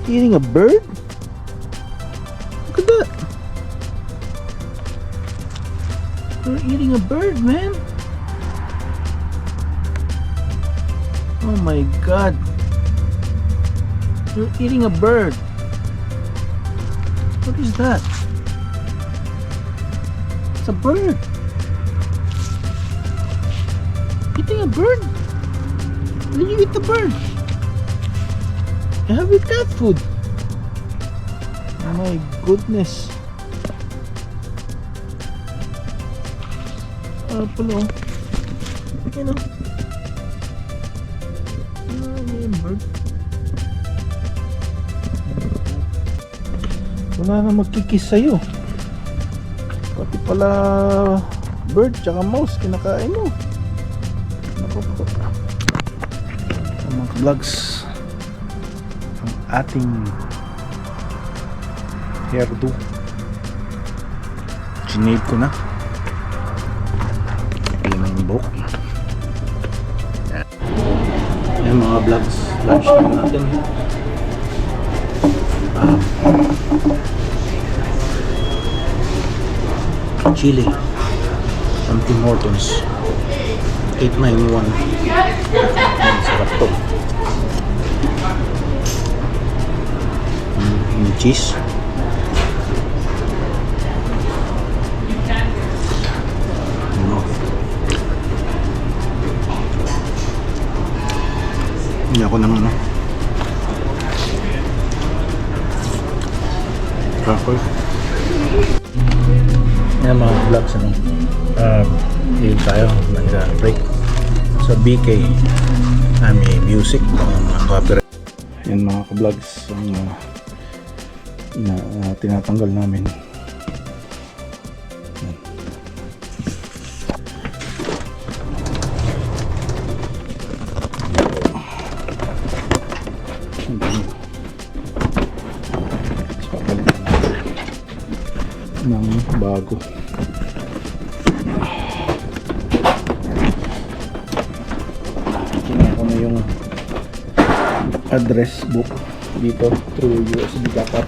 Eating a bird? Look at that. You're eating a bird, man. Oh my god. You're eating a bird. What is that? It's a bird. Eating a bird? When you eat the bird? You have your cat food. Oh my goodness. Apple, you know. Bird. Wala na magkikis sa'yo. Pati pala bird tsaka mouse kinakain mo. Naku po. Mga vlogs, ang ating hairdo chinade ko na. Ayan na yung buhok. Ayan mga vlogs, lunch na natin. Chili from Tim Hortons 891. Sarap to. May cheese. Hindi ako ng ano cracker. Yan mga vlogs ano. Yun tayo nag-break sa BK. May music mga copyright. Yan mga ka-vlogs ang tinatanggal namin. Yan. Ng bago. Kinuha ko na yung address book dito through USB backup.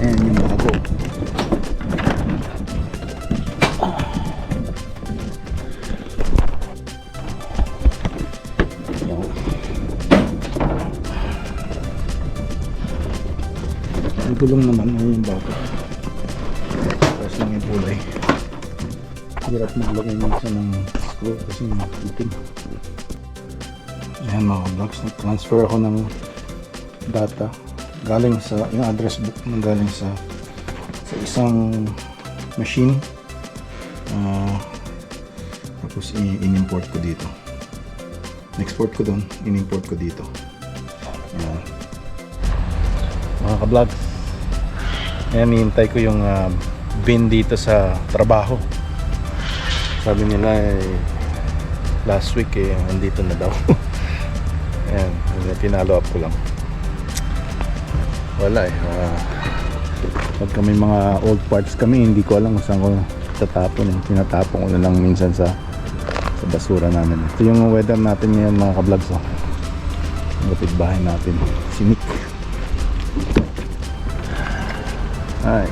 Ayan yung bago. Ang tulong naman ay yung bago. Tapos lang yung kulay. Hirap maglagay minsan ng screw kasi itim. Ayan mga vlogs, nag-transfer ako ng data galing sa yung address book na galing sa isang machine. Tapos in-import ko dito. In-export ko doon, in-import ko dito. Ayan. Mga ka-vlogs, ayan, hihintay ko yung bin dito sa trabaho. Sabi nila last week nandito na daw. Ayan, pinalo up ko lang. Wala pagka may mga old parts kami, hindi ko alam kung saan ko tatapon. Tinatapon ko na lang minsan sa basura namin. Ito yung weather natin ngayon mga ka-vlogs. Lapit bahay natin, si Nick. Ay,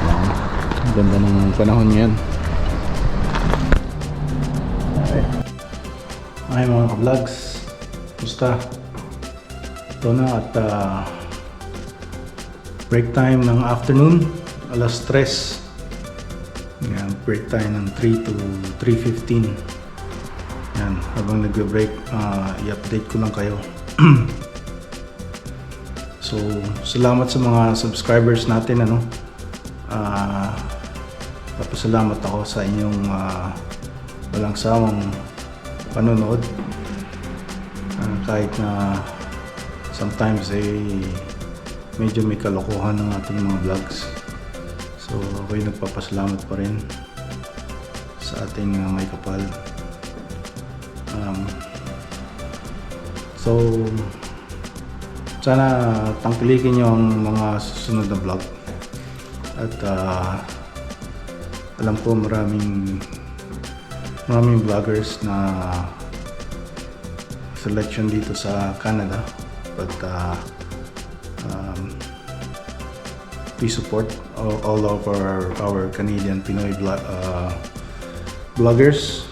ang ganda ng panahon ngayon. Ay mga ka-vlogs, musta? Ito na at break time ng afternoon, alas 3. Yan, break time ng 3 to 3:15. Yan, habang nagbe-break, i-update ko lang kayo. So, salamat sa mga subscribers natin ano. Papasalamat ako sa inyong walang sawang panonood. Kahit na sometimes medyo may kalokohan ng ating mga vlogs. So ako'y nagpapasalamat pa rin sa ating may kapal. So sana tangkilikin nyo ang mga susunod na vlog. At alam ko maraming vloggers na selection dito sa Canada, but please support all of our Canadian Pinoy vloggers.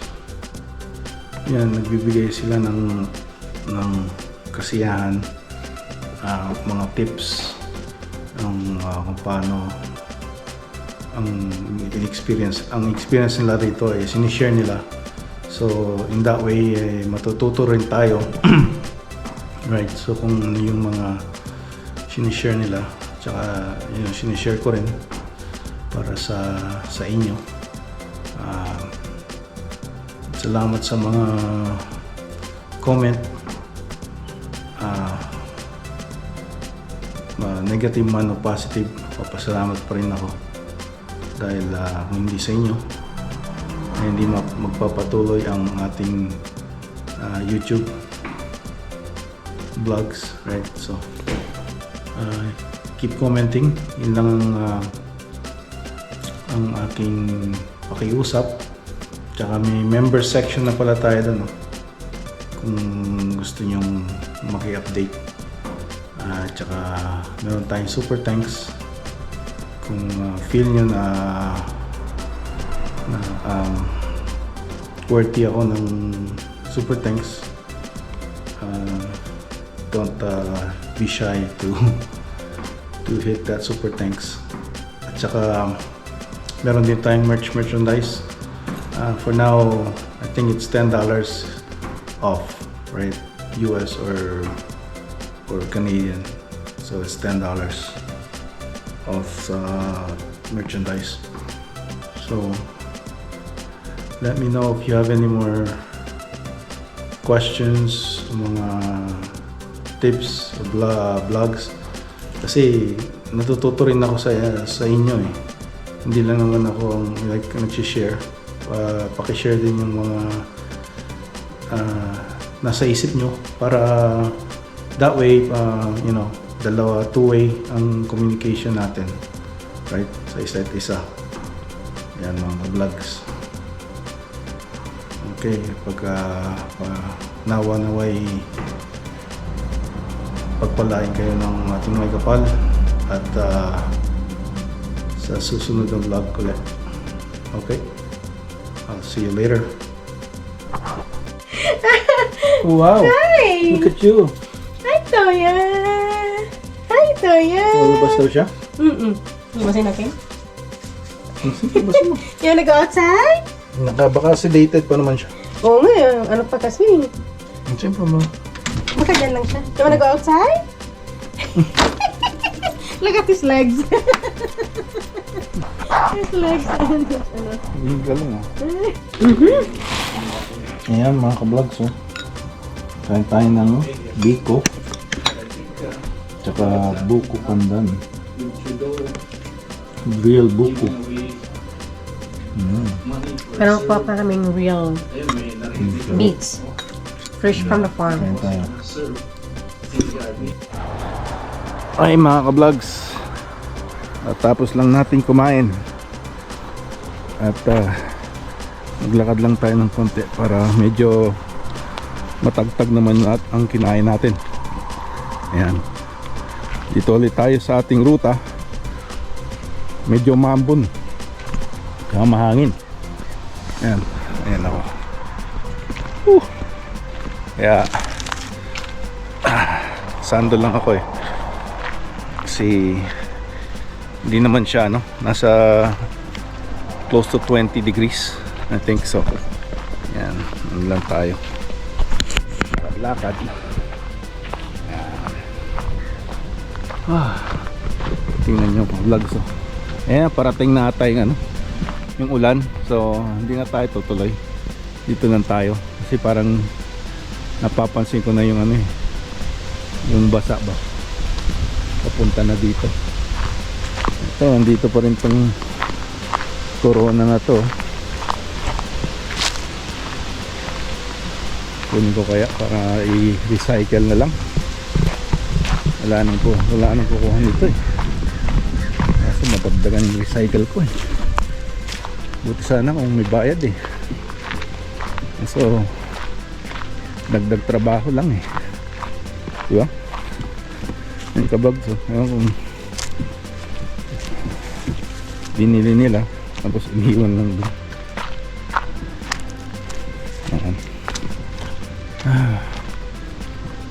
Yan, nagbibigay sila ng kasiyahan, mga tips kung paano ang experience nila rito ay sinishare nila. So in that way matututo rin tayo. Right, so kung ano yung mga sinishare nila, tsaka yun sinishare ko rin para sa inyo. Salamat sa mga comment, negative man o positive, papasalamat pa rin ako dahil kung hindi sa inyo ay hindi magpapatuloy ang ating YouTube vlogs, right? So keep commenting, yun lang ang aking pakiusap. Tsaka may member section na pala tayo doon, no? Kung gusto nyong maki-update. Tsaka meron tayong super thanks kung feel nyo na worthy ako ng super thanks. Don't be shy to hit that super thanks. At saka meron din tayong merchandise. For now, I think it's $10 off, right? US or Canadian. So it's $10 off merchandise. So let me know if you have any more questions, mga tips, vlogs. Kasi natututo rin ako sa inyo eh. Hindi lang naman ako nag-share. Paki-share din yung mga nasa isip nyo para that way, dalawa, two-way ang communication natin, right? Sa isa't isa. Yan mga vlogs. Okay, pagka naway pagpalain kayo ng ating may kapal at sa susunod na vlog ulit. Okay? I'll see you later. Wow! Hi! Look at you! Hi, Toya! Hi, Toya! Lumabas daw siya? Lumasin natin? Lumabas mo. Yung nag-outside? Baka sedated pa naman siya. Oo nga, ano pa kasi? Siyempre mo. Baka dyan lang siya. Yung nag-outside? Look at his legs. His legs. Yung galing Ayan mga ka-vlogs, oh. Kain tayo ng biko tsaka buko pandan, real buko. Pero pa kaming real meats, fresh from the farm. Kain tayo. Ay mga ka-vlogs, tapos lang natin kumain at maglakad lang tayo ng konti para medyo matagtag naman ang kinain natin. Ayan, dito ulit tayo sa ating ruta. Medyo mambon kaya mahangin. Ayan, ayan ako. Kaya sando lang ako eh, kasi hindi naman siya nasa close to 20 degrees I think so. Yan, ano lang tayo, lakad. Tingnan nyo pang vlogs. Ayan, parating na ata yung ulan. So hindi na tayo tutuloy, dito lang tayo kasi parang napapansin ko na yung yung basa ba papunta na dito. Ito, andito pa rin tong corona na to. Kunin ko kaya para i-recycle na lang. Wala nang kukuha nito eh. Kasi madagdagan yung recycle ko eh. Buti sana kung may bayad eh. So dagdag trabaho lang eh, di ba? Yung kabag, so kung binili nila tapos iniwan lang doon.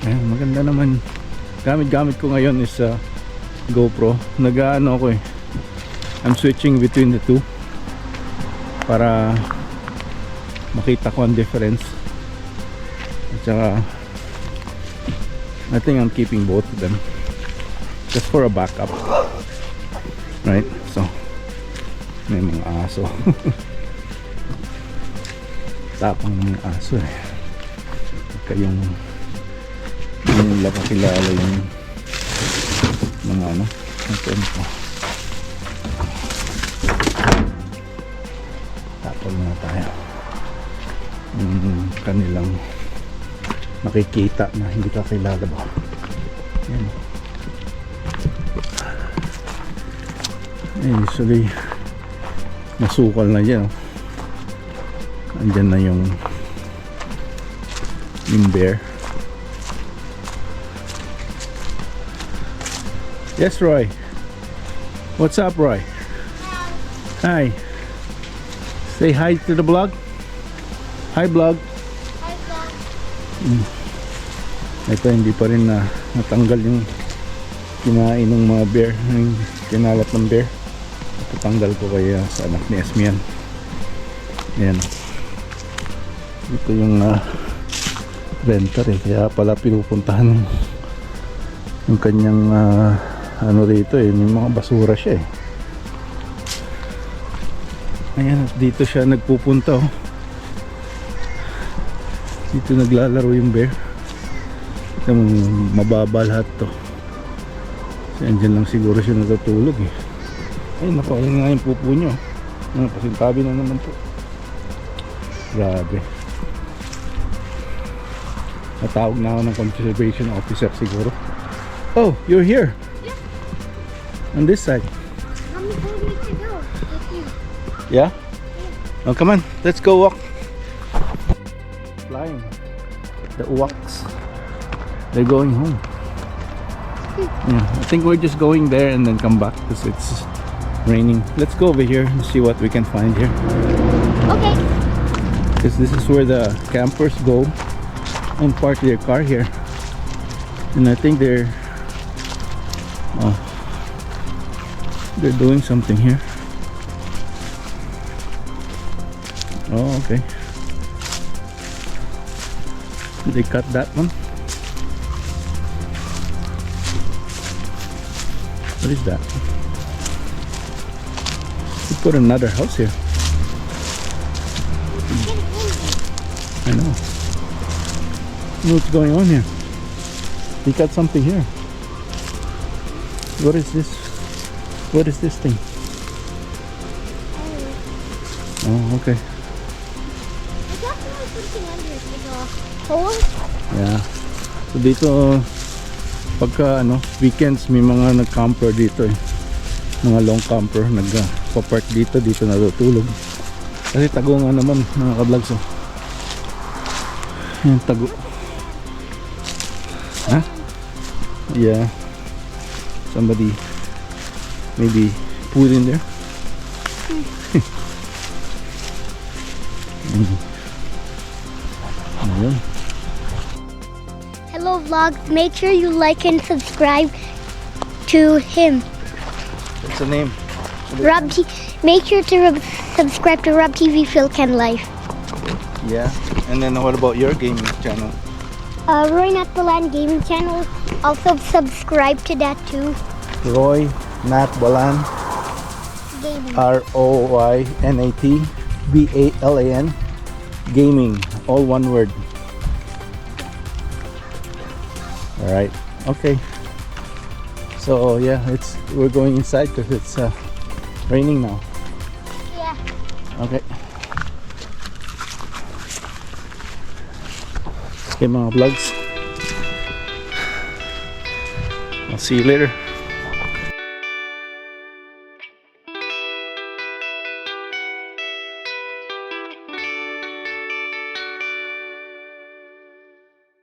Ayan, maganda naman. Gamit ko ngayon is GoPro. Nag-ano ako eh, I'm switching between the two para makita ko ang difference. At saka I think I'm keeping both of them just for a backup, right? So may mga aso. Tapang ng mga aso eh. Kayong hindi nila kakilala yung mga ano. Ito po. Tapang na tayo. Yung kanilang nakikita na hindi kakilala ba. Yan. Usually masukal na dyan. Andyan na yung bear. Yes, Roy. What's up, Roy? Hi. Say hi to the vlog. Hi, vlog. Hi, vlog. Ito hindi pa rin natanggal yung kinain ng mga bear, yung kinalat ng bear. Tatanggal ko kaya sa anak ni Esmian. Ayan. Ito yung renter eh, kaya pala pinupuntahan yung kanyang ano rito eh, yung mga basura siya eh. Ayan, dito siya nagpupunta oh. Dito naglalaro yung bear. Ito, mababa lahat to. Kasi andyan lang siguro siya natutulog eh. Ay, napakalin nga yung pupo nyo. Pasintabi na naman po. Grabe. Natawag na ako ng conservation officer siguro. Oh, you're here. Yeah. On this side. Mommy told me to go with you. Yeah? Oh, come on. Let's go walk. Flying. The uwaks. They're going home. Yeah, I think we're just going there and then come back because it's raining. Let's go over here and see what we can find here. Okay. Because this is where the campers go and park their car here. And I think they're doing something here. Oh, okay. Did they cut that one? What is that? We put another house here. I know. What's going on here? We got something here. What is this? What is this thing? Oh, okay. I got something under it, like a hole. Yeah. So dito pagka weekends may mga nag-camper dito eh. Mga long camper nagpa-park dito natutulog. Kasi tago nga naman mga ka-vlogs oh. Yung tago. Huh? Yeah. Somebody maybe put in there. Ayun. Hello, vlogs. Make sure you like and subscribe to him. What's the name? Make sure to subscribe to RobTVFilCanLife. Yeah. And then what about your gaming channel? Roy Not the Land Gaming Channel. Also subscribe to that too. Roy Nat Balan. Gaming. RoyNatBalan Gaming, all one word. All right. Okay. So yeah, we're going inside because it's raining now. Yeah. Okay. Okay mga vlogs. I'll see you later.